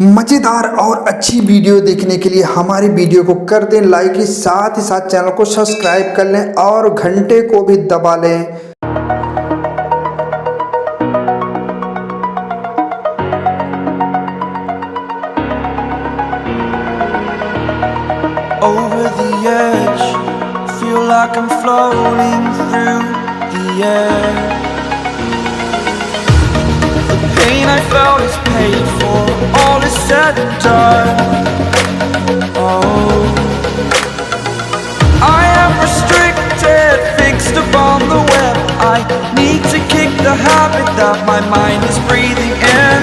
मज़ेदार और अच्छी वीडियो देखने के लिए हमारे वीडियो को कर दें लाइक, साथ ही साथ चैनल को सब्सक्राइब कर लें और घंटे को भी दबा लें। Over the edge, feel like I'm floating through the air. The pain I felt is paid for, all is said and done. Oh, I am restricted, fixed upon the web. I need to kick the habit that my mind is breathing in.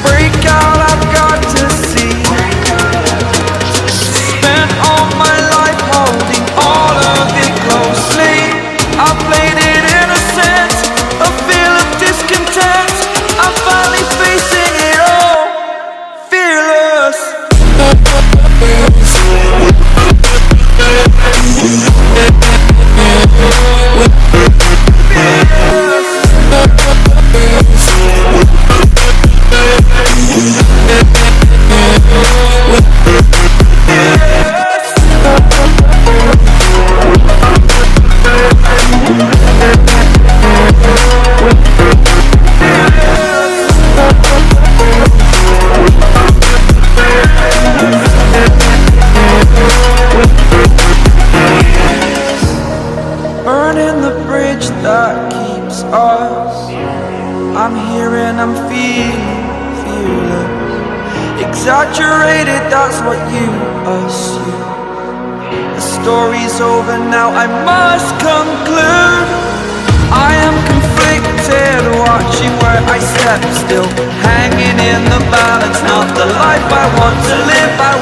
Break out, I've got to see. Spent all my life holding all of it closely. I played it innocent, a feel of discontent. I'm finally facing it all, fearless. Burning the bridge that keeps us. I'm here and I'm feeling fearless. Exaggerated, that's what you assume. The story's over now, I must conclude. I am conflicted, watching where I step still, hanging in the balance. Not the life I want to live, I